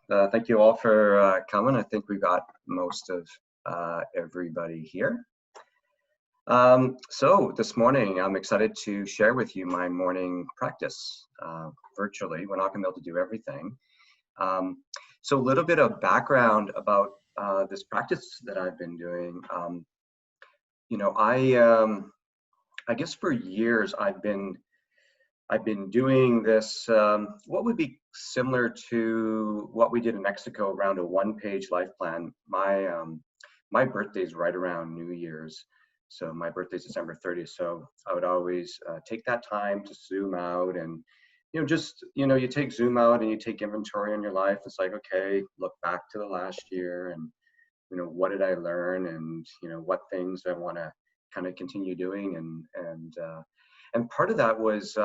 Thank you all for coming. I think we got most of everybody here. So this morning, I'm excited to share with you my morning practice virtually. We're not going to be able to do everything. So a little bit of background about this practice that I've been doing. I guess for years I've been doing this, what would be similar to what we did in Mexico around a one-page life plan. My birthday's right around New Year's. So my birthday's December 30th. So I would always take that time to zoom out and, you take zoom out and you take inventory on your life. It's like, okay, look back to the last year and, what did I learn and, what things I want to kind of continue doing. And part of that was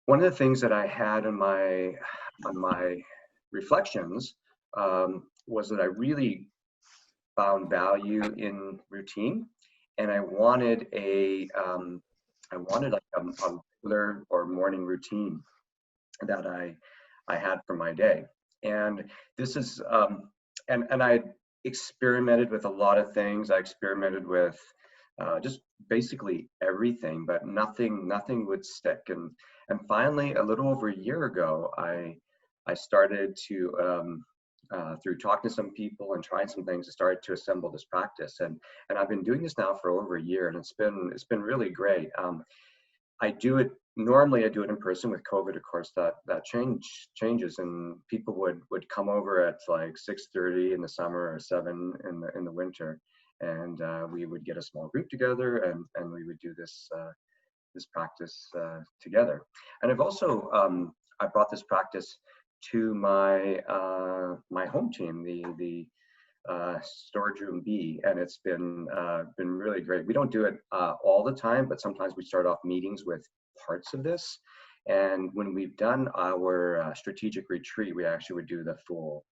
one of the things that I had on my reflections was that I really found value in routine, and I wanted like a regular or morning routine that I had for my day. And this is and I experimented with a lot of things. I experimented with just basically everything, but nothing would stick. And finally, a little over a year ago, I started to through talking to some people and trying some things, I started to assemble this practice. And I've been doing this now for over a year, and it's been really great. Normally I do it in person. With COVID, of course, that changes, and people would come over at like 6:30 in the summer or 7 in the winter, and we would get a small group together and we would do this practice together. And I've also I brought this practice to my my home team, the Storage Room B, and it's been really great. We don't do it all the time, but sometimes we start off meetings with parts of this. And when we've done our strategic retreat, we actually would do the full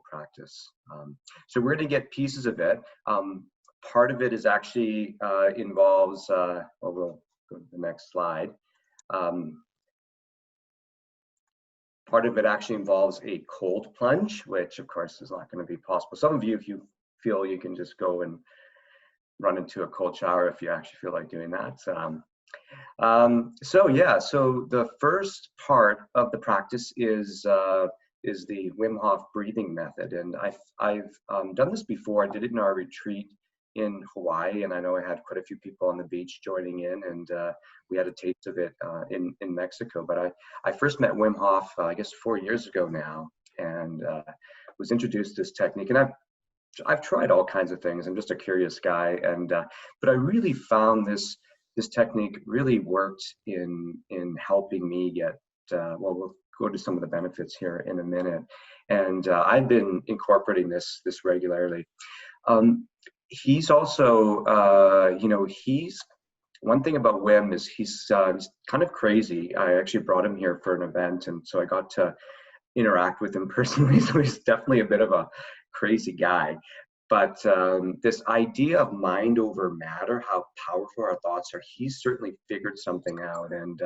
practice. So we're going to get pieces of it. Part of it is actually involves. Well, we'll go to the next slide. Part of it actually involves a cold plunge, which of course is not going to be possible. Some of you, if you feel, you can just go and run into a cold shower if you actually feel like doing that. So the first part of the practice is the Wim Hof Breathing Method. And I've done this before. I did it in our retreat in Hawaii, and I know I had quite a few people on the beach joining in, and we had a taste of it in Mexico. But I first met Wim Hof, I guess 4 years ago now, and was introduced to this technique. And I've tried all kinds of things. I'm just a curious guy, and but I really found this technique really worked in helping me get well, we'll go to some of the benefits here in a minute. And I've been incorporating this regularly. He's also, he's, one thing about Wim is he's kind of crazy. I actually brought him here for an event, and so I got to interact with him personally. So he's definitely a bit of a crazy guy. But this idea of mind over matter, how powerful our thoughts are, he's certainly figured something out. And,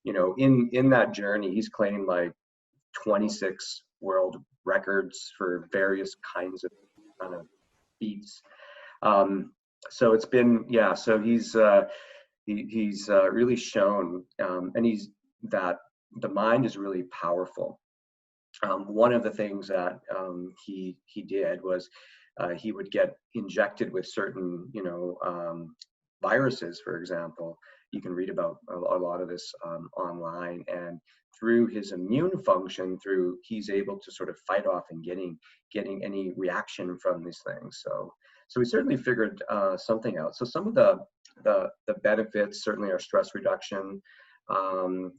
in that journey, he's claimed like 26 world records for various kinds of kind of feats. So it's been, so he's really shown, and he's that the mind is really powerful. One of the things that he did was he would get injected with certain, viruses, for example. You can read about a lot of this online, and through his immune function, he's able to sort of fight off and getting any reaction from these things. So we certainly figured something out. So some of the benefits certainly are stress reduction.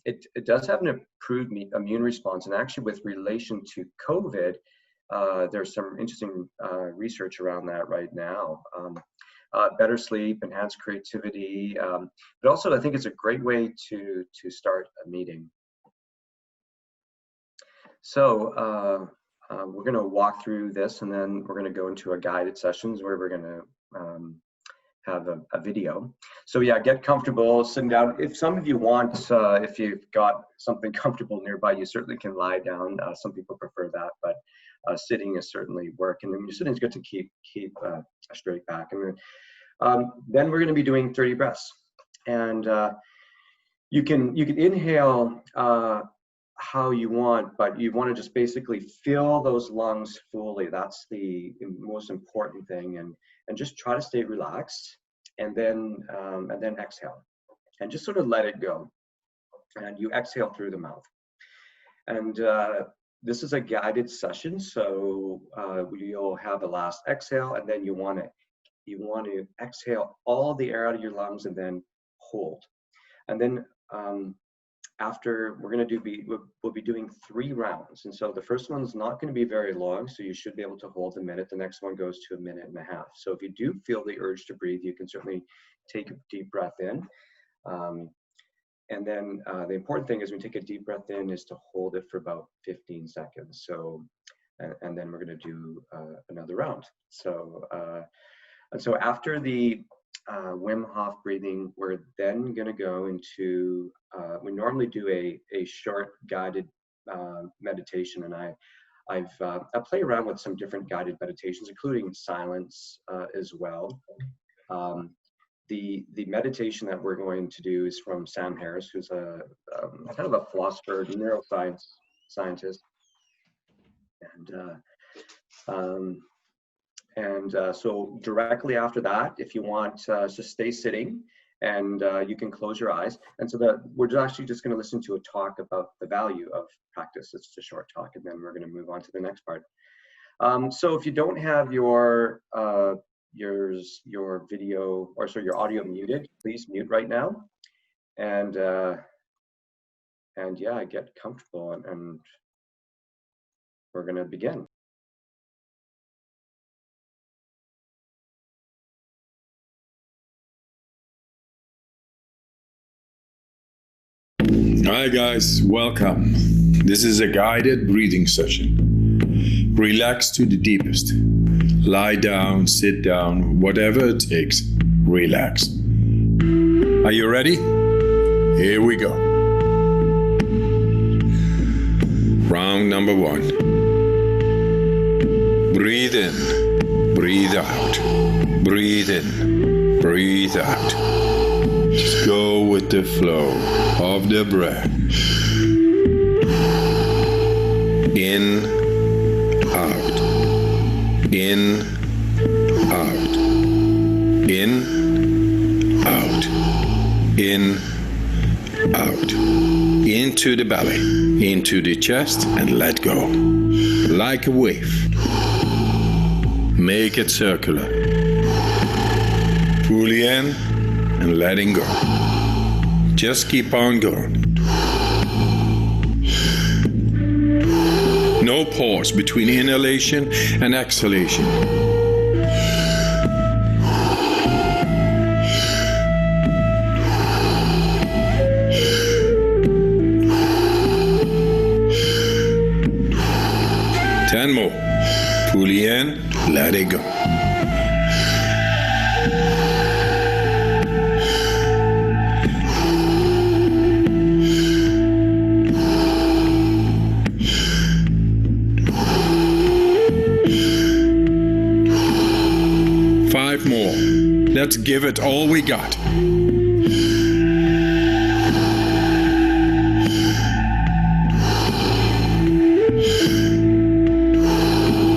It does have an improved immune response, and actually with relation to COVID, there's some interesting research around that right now. Better sleep, enhanced creativity, but also I think it's a great way to start a meeting. So we're going to walk through this, and then we're going to go into a guided sessions where we're going to have a video. So yeah, get comfortable sitting down. If some of you want, if you've got something comfortable nearby, you certainly can lie down. Some people prefer that, but sitting is certainly work. And then when you're sitting, it's good to keep a straight back. And then we're going to be doing 30 breaths. And you can inhale how you want, but you want to just basically fill those lungs fully. That's the most important thing. And just try to stay relaxed, and then exhale, and just sort of let it go. And you exhale through the mouth. And this is a guided session, so you'll have the last exhale, and then you want to exhale all the air out of your lungs, and then hold. And then after, we'll be doing 3 rounds. And so the first one's not going to be very long, so you should be able to hold a minute. The next one goes to 1.5 minutes. So if you do feel the urge to breathe, you can certainly take a deep breath in. And then the important thing is, when you take a deep breath in, is to hold it for about 15 seconds. So, and then we're going to do another round. So, and so after the Wim Hof breathing, we're then going to go into, we normally do a short guided meditation, and I play around with some different guided meditations, including silence as well. The meditation that we're going to do is from Sam Harris, who's a kind of a philosopher, neuroscience scientist, and so directly after that, if you want, just stay sitting, and you can close your eyes. And so we're actually just going to listen to a talk about the value of practice. It's just a short talk, and then we're going to move on to the next part. So if you don't have your video, or sorry, your audio muted, please mute right now. And yeah, get comfortable, and we're going to begin. Hi guys, welcome. This is a guided breathing session. Relax to the deepest. Lie down, sit down, whatever it takes, relax. Are you ready? Here we go. Round number 1. Breathe in, breathe out, breathe in, breathe out. Just go with the flow of the breath. In, out, in, out, in, out, in, out, into the belly, into the chest, and let go. Like a wave. Make it circular. Fully in and letting go. Just keep on going. No pause between inhalation and exhalation. Ten more. Fully in, let it go. More. Let's give it all we got.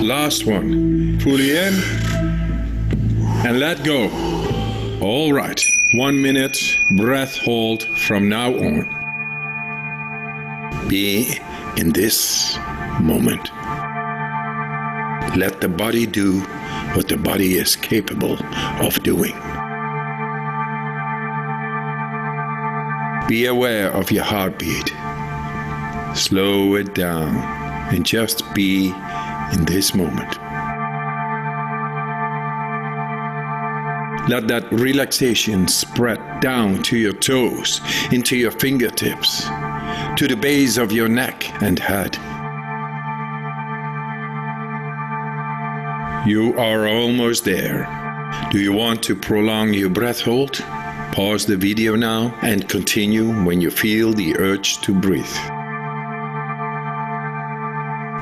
Last one. Fully in and let go. All right. 1 minute breath hold from now on. Be in this moment. Let the body do what the body is capable of doing. Be aware of your heartbeat. Slow it down and just be in this moment. Let that relaxation spread down to your toes, into your fingertips, to the base of your neck and head. You are almost there. Do you want to prolong your breath hold? Pause the video now and continue when you feel the urge to breathe.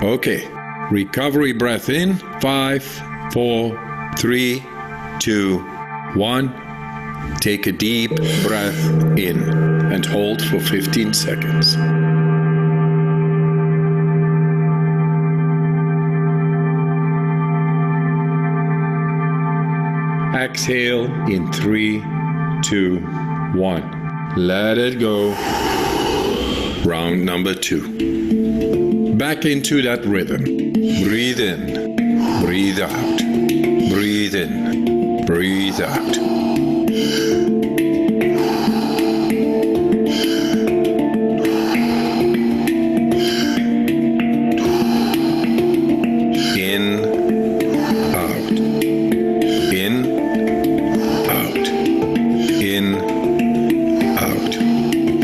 Okay, recovery breath in. 5, 4, 3, 2, 1. Take a deep breath in and hold for 15 seconds. Exhale in 3, 2, 1. Let it go. Round number 2. Back into that rhythm. Breathe in, breathe out. Breathe in, breathe out.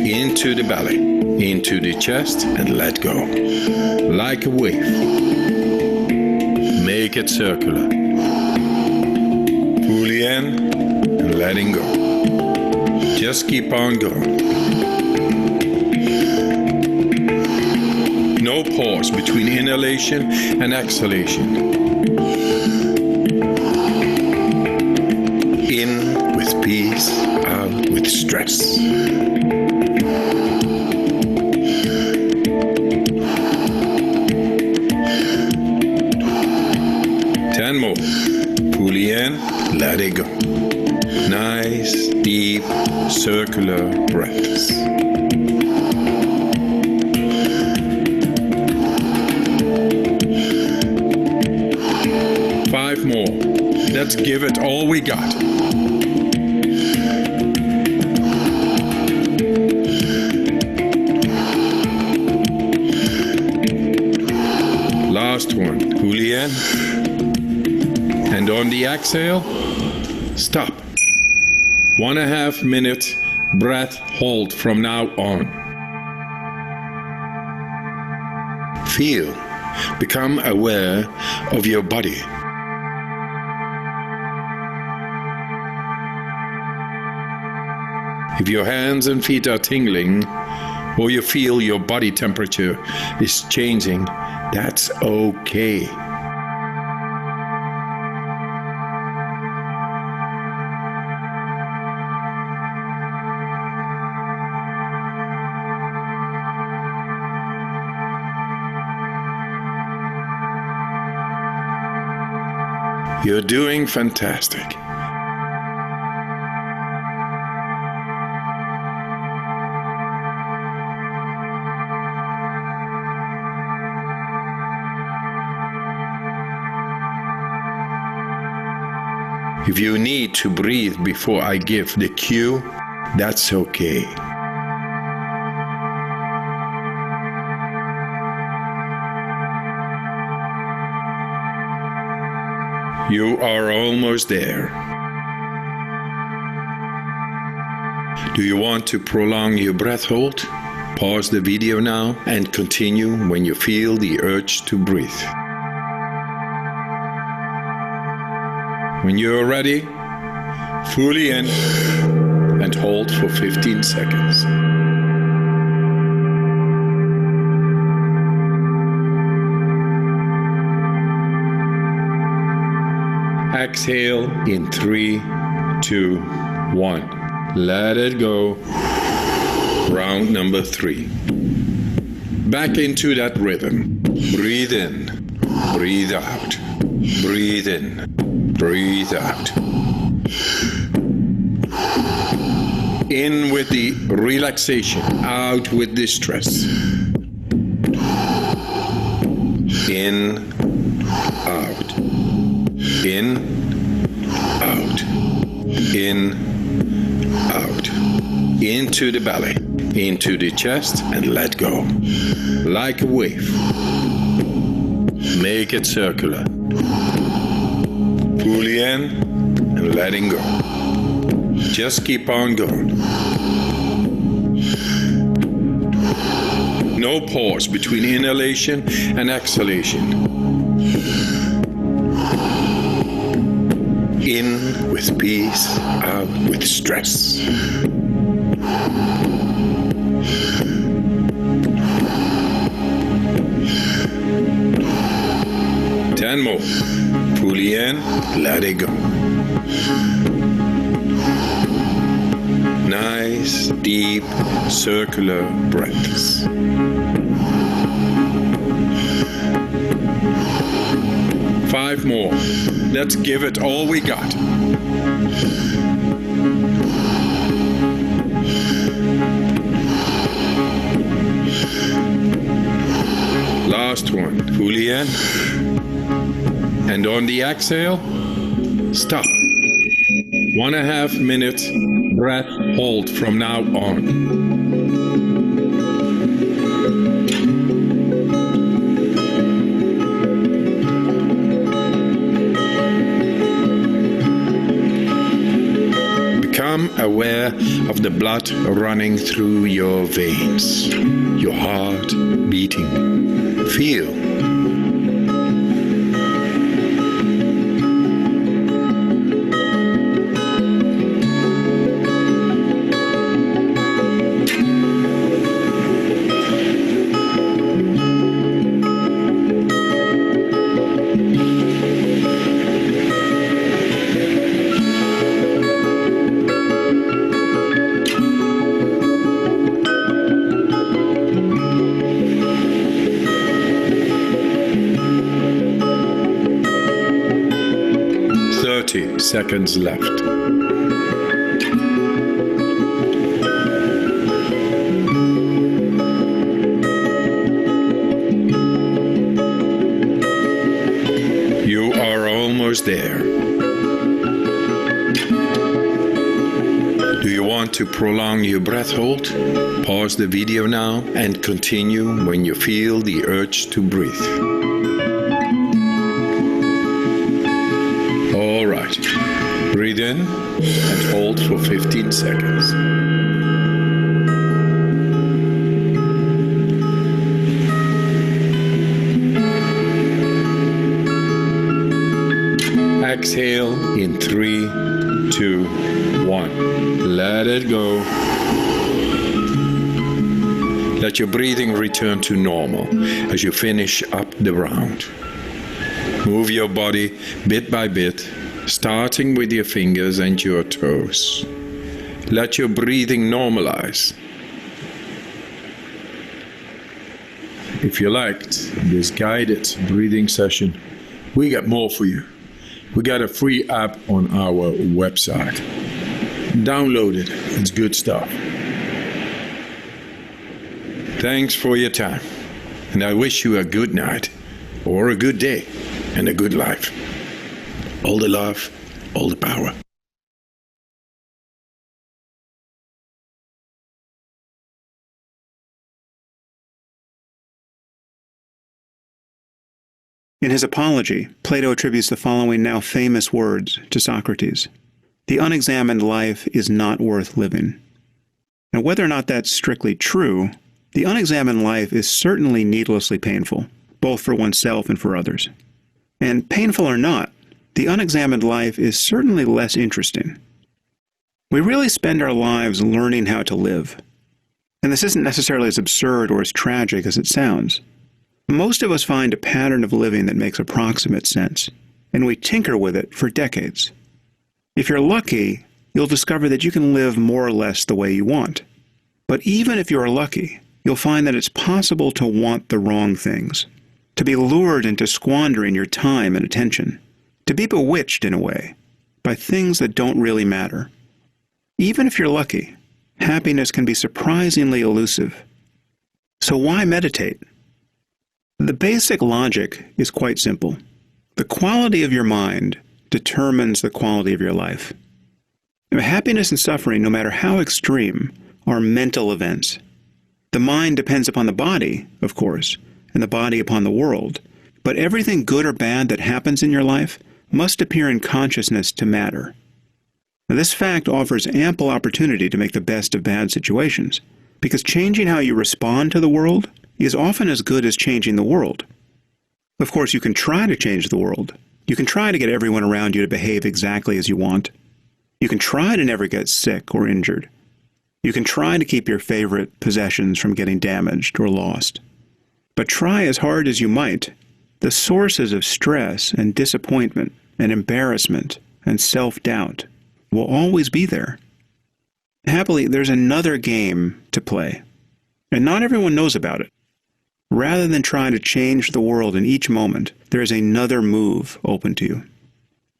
Into the belly, into the chest, and let go. Like a wave. Make it circular. Fully in and letting go. Just keep on going. No pause between inhalation and exhalation. In with peace, out with stress. 10 more. Fully in, let it go. Nice, deep, circular breaths. 5 more. Let's give it all we got. Last one. Fully in. And on the exhale, stop. 1.5 minute breath hold from now on. Feel, become aware of your body. If your hands and feet are tingling, or you feel your body temperature is changing, that's okay. You're doing fantastic. If you need to breathe before I give the cue, that's okay. You are almost there. Do you want to prolong your breath hold? Pause the video now and continue when you feel the urge to breathe. When you're ready, fully in and hold for 15 seconds. Exhale in 3, 2, 1. Let it go. Round number 3. Back into that rhythm. Breathe in, breathe out. Breathe in, breathe out. In with the relaxation, out with the stress. In, out. In, out. In, out. Into the belly, into the chest, and let go. Like a wave. Make it circular. Fully in and letting go. Just keep on going. No pause between inhalation and exhalation. In with peace, out with stress. 10 more. Fully in, let it go. Nice, deep, circular breaths. Five more. Let's give it all we got. Last one. Fully in. And on the exhale, stop. 1.5 minutes breath hold from now on. Become aware of the blood running through your veins, your heart beating. Feel. Seconds left. You are almost there. Do you want to prolong your breath hold? Pause the video now and continue when you feel the urge to breathe. All right. Breathe in and hold for 15 seconds. Exhale in 3, 2, 1. Let it go. Let your breathing return to normal as you finish up the round. Move your body bit by bit, starting with your fingers and your toes. Let your breathing normalize. If you liked this guided breathing session, we got more for you. We got a free app on our website. Download it. It's good stuff. Thanks for your time. And I wish you a good night, or a good day, and a good life. All the love, all the power. In his Apology, Plato attributes the following now famous words to Socrates: "The unexamined life is not worth living." Now, whether or not that's strictly true, the unexamined life is certainly needlessly painful, both for oneself and for others. And painful or not, the unexamined life is certainly less interesting. We really spend our lives learning how to live. And this isn't necessarily as absurd or as tragic as it sounds. Most of us find a pattern of living that makes approximate sense, and we tinker with it for decades. If you're lucky, you'll discover that you can live more or less the way you want. But even if you're lucky, you'll find that it's possible to want the wrong things, to be lured into squandering your time and attention, to be bewitched in a way by things that don't really matter. Even if you're lucky, happiness can be surprisingly elusive. So why meditate? The basic logic is quite simple. The quality of your mind determines the quality of your life. Happiness and suffering, no matter how extreme, are mental events. The mind depends upon the body, of course, and the body upon the world, but everything good or bad that happens in your life must appear in consciousness to matter. Now, this fact offers ample opportunity to make the best of bad situations, because changing how you respond to the world is often as good as changing the world. Of course, you can try to change the world, You can try to get everyone around you to behave exactly as you want. You can try to never get sick or injured. You can try to keep your favorite possessions from getting damaged or lost. But try as hard as you might, the sources of stress and disappointment and embarrassment and self-doubt will always be there. Happily, there's another game to play, and not everyone knows about it. Rather than trying to change the world in each moment, there is another move open to you.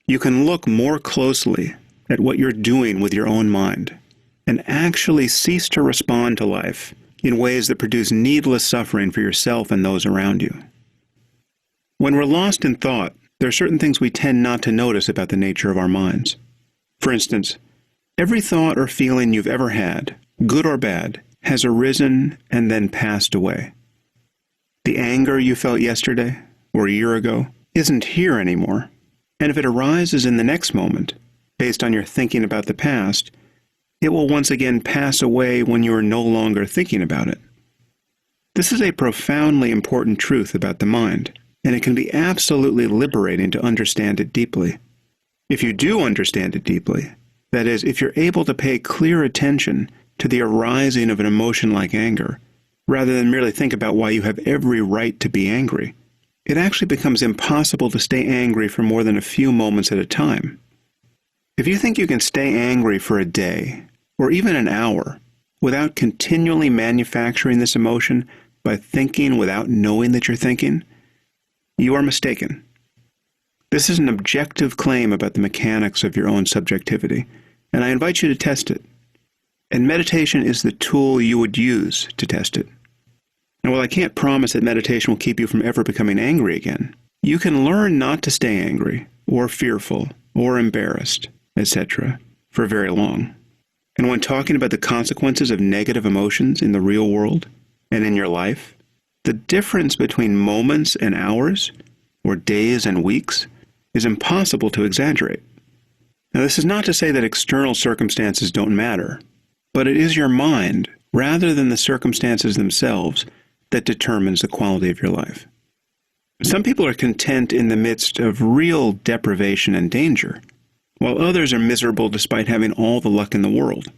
You can look more closely at what you're doing with your own mind and actually cease to respond to life in ways that produce needless suffering for yourself and those around you. When we're lost in thought, there are certain things we tend not to notice about the nature of our minds. For instance, every thought or feeling you've ever had, good or bad, has arisen and then passed away. The anger you felt yesterday or a year ago isn't here anymore, and if it arises in the next moment, based on your thinking about the past, it will once again pass away when you are no longer thinking about it. This is a profoundly important truth about the mind, and it can be absolutely liberating to understand it deeply. If you do understand it deeply, that is, if you're able to pay clear attention to the arising of an emotion like anger, rather than merely think about why you have every right to be angry, it actually becomes impossible to stay angry for more than a few moments at a time. If you think you can stay angry for a day, or even an hour, without continually manufacturing this emotion by thinking without knowing that you're thinking, you are mistaken. This is an objective claim about the mechanics of your own subjectivity, and I invite you to test it. And meditation is the tool you would use to test it. And while I can't promise that meditation will keep you from ever becoming angry again, you can learn not to stay angry, or fearful, or embarrassed, etc., for very long. And when talking about the consequences of negative emotions in the real world and in your life, the difference between moments and hours, or days and weeks, is impossible to exaggerate. Now, this is not to say that external circumstances don't matter, but it is your mind, rather than the circumstances themselves, that determines the quality of your life. Some people are content in the midst of real deprivation and danger, while others are miserable despite having all the luck in the world.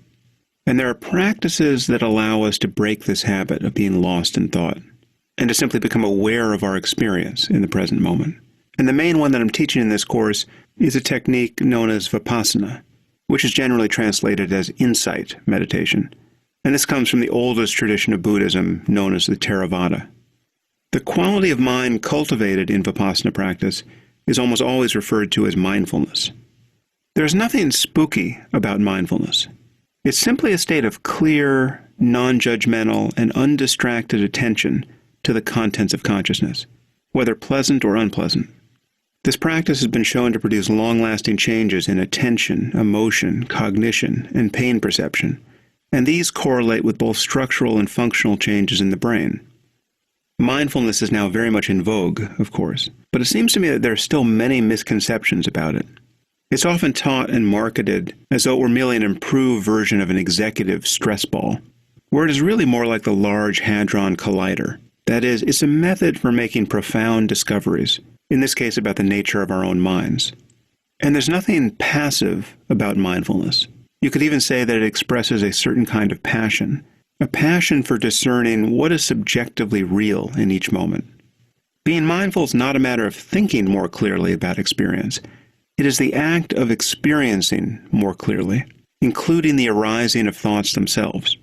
And there are practices that allow us to break this habit of being lost in thought, and to simply become aware of our experience in the present moment. And the main one that I'm teaching in this course is a technique known as Vipassana, which is generally translated as insight meditation. And this comes from the oldest tradition of Buddhism, known as the Theravada. The quality of mind cultivated in Vipassana practice is almost always referred to as mindfulness. There's nothing spooky about mindfulness. It's simply a state of clear, non-judgmental, and undistracted attention to the contents of consciousness, whether pleasant or unpleasant. This practice has been shown to produce long-lasting changes in attention, emotion, cognition, and pain perception, and these correlate with both structural and functional changes in the brain. Mindfulness is now very much in vogue, of course, but it seems to me that there are still many misconceptions about it. It's often taught and marketed as though it were merely an improved version of an executive stress ball, where it is really more like the Large Hadron Collider. That is, it's a method for making profound discoveries, in this case about the nature of our own minds. And there's nothing passive about mindfulness. You could even say that it expresses a certain kind of passion, a passion for discerning what is subjectively real in each moment. Being mindful is not a matter of thinking more clearly about experience. It is the act of experiencing more clearly, including the arising of thoughts themselves.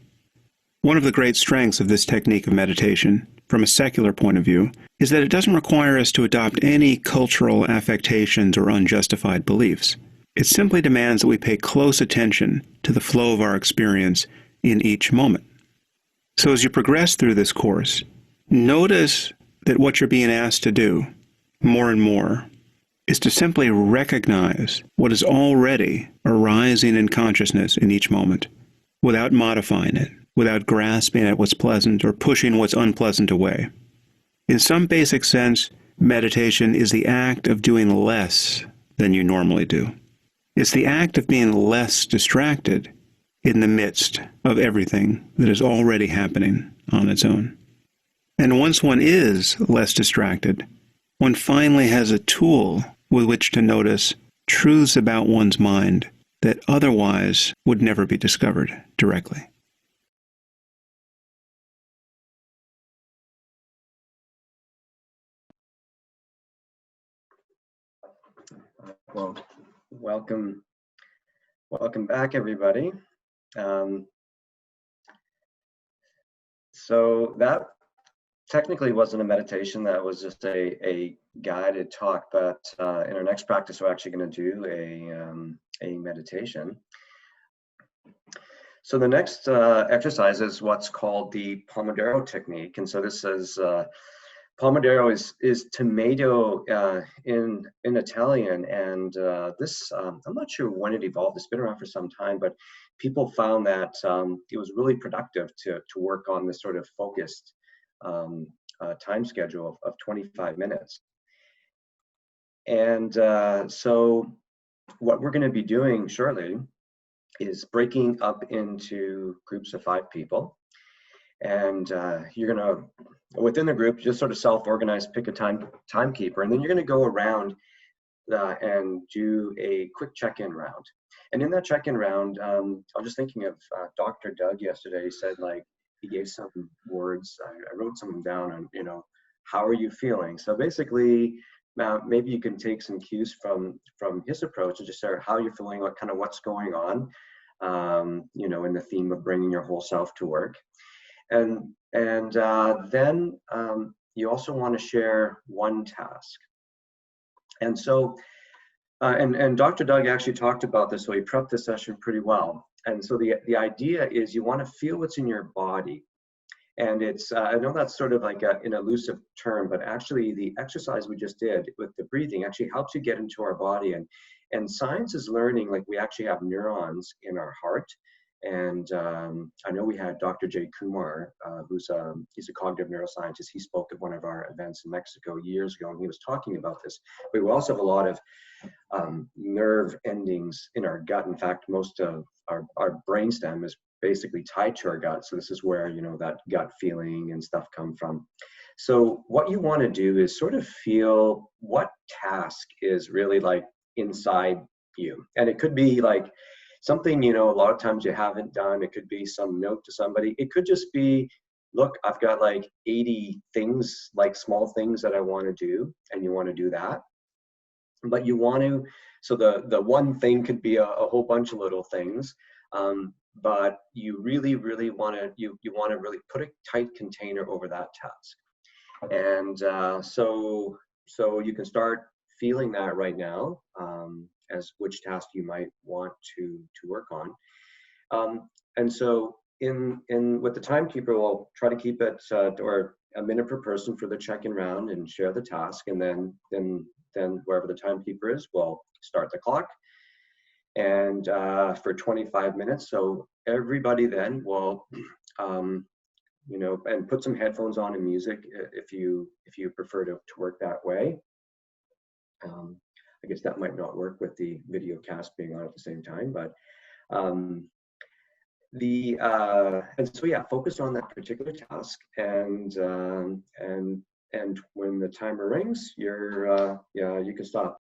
One of the great strengths of this technique of meditation, from a secular point of view, is that it doesn't require us to adopt any cultural affectations or unjustified beliefs. It simply demands that we pay close attention to the flow of our experience in each moment. So as you progress through this course, notice that what you're being asked to do, more and more, is to simply recognize what is already arising in consciousness in each moment, without modifying it, without grasping at what's pleasant or pushing what's unpleasant away. In some basic sense, meditation is the act of doing less than you normally do. It's the act of being less distracted in the midst of everything that is already happening on its own. And once one is less distracted, one finally has a tool with which to notice truths about one's mind that otherwise would never be discovered directly. Well, welcome back, everybody. So that technically wasn't a meditation, that was just a guided talk, but in our next practice, we're actually going to do a meditation. So the next exercise is what's called the Pomodoro Technique. And so this is, Pomodoro is tomato in Italian, and this, I'm not sure when it evolved. It's been around for some time, but people found that it was really productive to work on this sort of focused time schedule of 25 minutes. And so what we're going to be doing shortly is breaking up into groups of 5 people. And you're going to, within the group, just sort of self-organize, pick a timekeeper, and then you're going to go around and do a quick check-in round. And in that check-in round, I was just thinking of Dr. Doug yesterday. He said, like, he gave some words. I wrote some down on, you know, how are you feeling? So basically, maybe you can take some cues from his approach and just say how you're feeling, what kind of what's going on, you know, in the theme of bringing your whole self to work. And then you also want to share one task. And so, and Dr. Doug actually talked about this, so he prepped the session pretty well. And so the idea is you want to feel what's in your body. And it's, I know that's sort of like an elusive term, but actually the exercise we just did with the breathing actually helps you get into our body. And science is learning, like, we actually have neurons in our heart. And I know we had Dr. Jay Kumar, he's a cognitive neuroscientist. He spoke at one of our events in Mexico years ago, and he was talking about this. But we also have a lot of nerve endings in our gut. In fact, most of our brainstem is basically tied to our gut. So this is where, you know, that gut feeling and stuff come from. So what you want to do is sort of feel what task is really like inside you. And it could be like something, you know, a lot of times you haven't done. It could be some note to somebody. It could just be, look, I've got like 80 things, like small things that I want to do, and you want to do that. But you want to, so the one thing could be a whole bunch of little things, but you really want to, you want to really put a tight container over that task. And so you can start feeling that right now, as which task you might want to work on. And so in with the timekeeper, we'll try to keep it or a minute per person for the check-in round and share the task, and then wherever the timekeeper is, we'll start the clock, and for 25 minutes. So everybody then will you know, and put some headphones on and music if you prefer to work that way. I guess that might not work with the video cast being on at the same time, but and so yeah, focus on that particular task, and when the timer rings, you're yeah, you can stop.